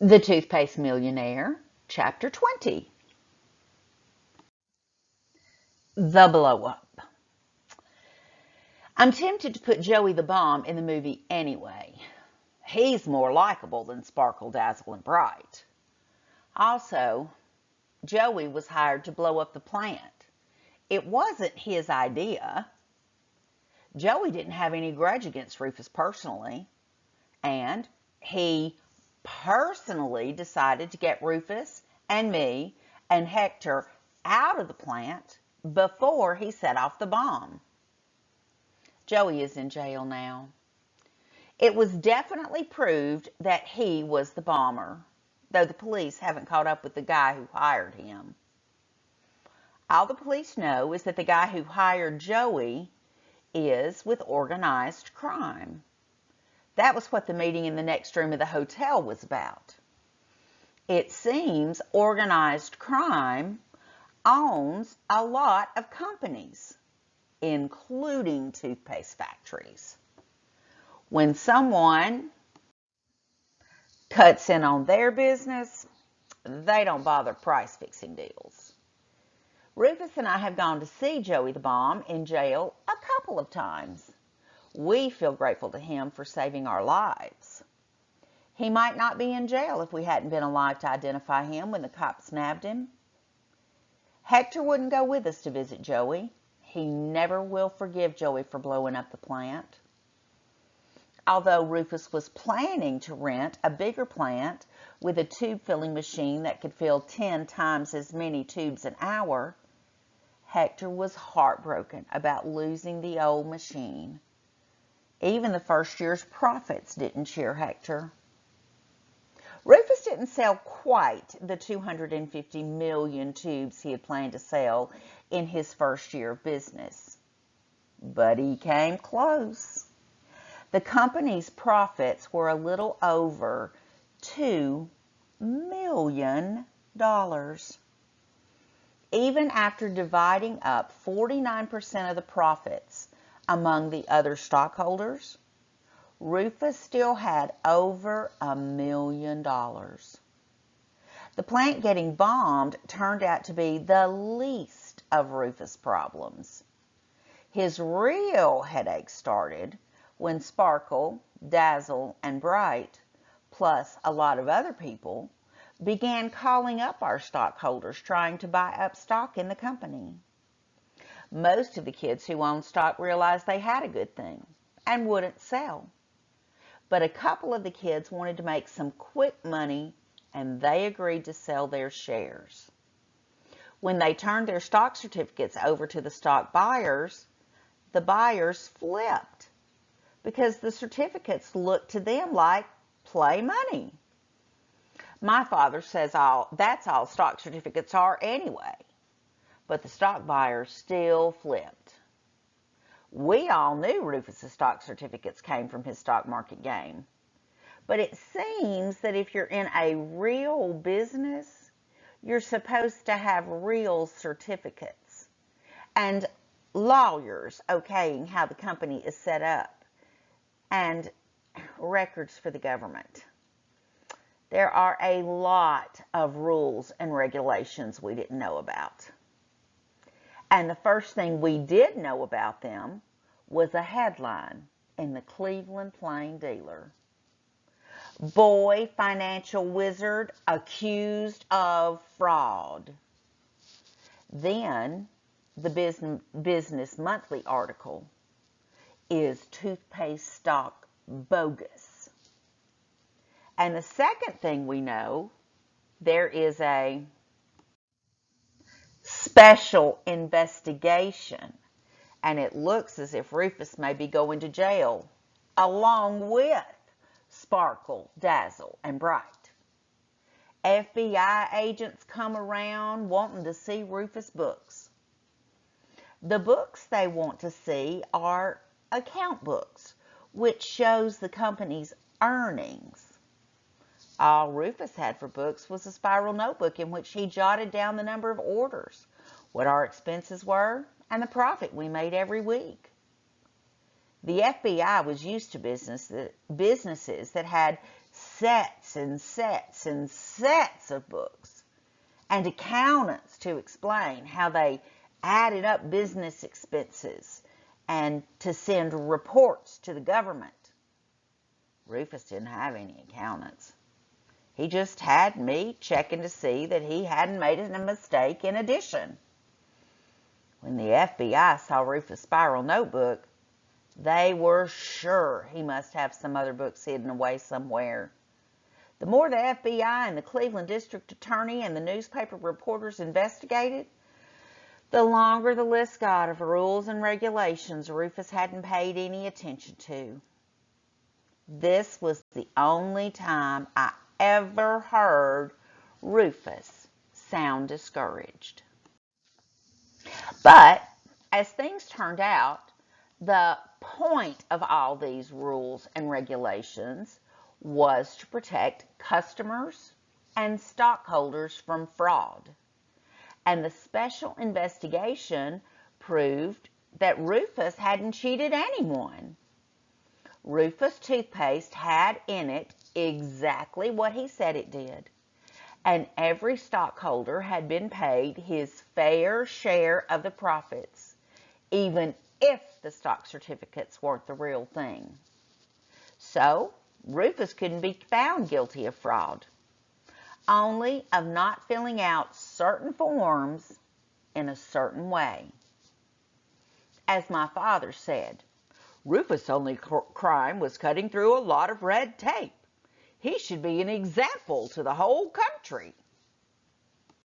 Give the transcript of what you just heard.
The Toothpaste Millionaire, Chapter 20. The Blow Up. I'm tempted to put Joey the Bomb in the movie anyway. He's more likable than Sparkle, Dazzle, and Bright. Also, Joey was hired to blow up the plant. It wasn't his idea. Joey didn't have any grudge against Rufus personally, and he personally decided to get Rufus and me and Hector out of the plant before he set off the bomb. Joey is in jail now. It was definitely proved that he was the bomber, though the police haven't caught up with the guy who hired him. All the police know is that the guy who hired Joey is with organized crime. That was what the meeting in the next room of the hotel was about. It seems organized crime owns a lot of companies, including toothpaste factories. When someone cuts in on their business, they don't bother price-fixing deals. Rufus and I have gone to see Joey the Bomb in jail a couple of times. We feel grateful to him for saving our lives. He might not be in jail if we hadn't been alive to identify him when the cops nabbed him. Hector wouldn't go with us to visit Joey. He never will forgive Joey for blowing up the plant. Although Rufus was planning to rent a bigger plant with a tube filling machine that could fill 10 times as many tubes an hour, Hector was heartbroken about losing the old machine. Even the first year's profits didn't cheer Hector. Rufus didn't sell quite the 250 million tubes he had planned to sell in his first year of business, but he came close. The company's profits were a little over $2 million. Even after dividing up 49% of the profits among the other stockholders, Rufus still had over $1 million. The plant getting bombed turned out to be the least of Rufus' problems. His real headache started when Sparkle, Dazzle, and Bright, plus a lot of other people, began calling up our stockholders trying to buy up stock in the company. Most of the kids who owned stock realized they had a good thing and wouldn't sell. But a couple of the kids wanted to make some quick money, and they agreed to sell their shares. When they turned their stock certificates over to the stock buyers, the buyers flipped because the certificates looked to them like play money. My father says that's all stock certificates are anyway, but the stock buyers still flipped. We all knew Rufus's stock certificates came from his stock market game, but it seems that if you're in a real business, you're supposed to have real certificates and lawyers okaying how the company is set up and records for the government. There are a lot of rules and regulations we didn't know about. And the first thing we did know about them was a headline in the Cleveland Plain Dealer. Boy financial wizard accused of fraud. Then the Business Monthly article, is toothpaste stock bogus? And the second thing we know, there is a special investigation, and it looks as if Rufus may be going to jail along with Sparkle, Dazzle, and Bright. FBI agents come around wanting to see Rufus' books. The books they want to see are account books, which shows the company's earnings. All Rufus had for books was a spiral notebook in which he jotted down the number of orders, what our expenses were, and the profit we made every week. The FBI was used to businesses that had sets and sets and sets of books, and accountants to explain how they added up business expenses and to send reports to the government. Rufus didn't have any accountants. He just had me checking to see that he hadn't made a mistake in addition. When the FBI saw Rufus' spiral notebook, they were sure he must have some other books hidden away somewhere. The more the FBI and the Cleveland District Attorney and the newspaper reporters investigated, the longer the list got of rules and regulations Rufus hadn't paid any attention to. This was the only time I ever heard Rufus sound discouraged. But as things turned out, the point of all these rules and regulations was to protect customers and stockholders from fraud. And the special investigation proved that Rufus hadn't cheated anyone. Rufus Toothpaste had in it exactly what he said it did, and every stockholder had been paid his fair share of the profits, even if the stock certificates weren't the real thing. So, Rufus couldn't be found guilty of fraud, only of not filling out certain forms in a certain way. As my father said, Rufus' only crime was cutting through a lot of red tape. He should be an example to the whole country.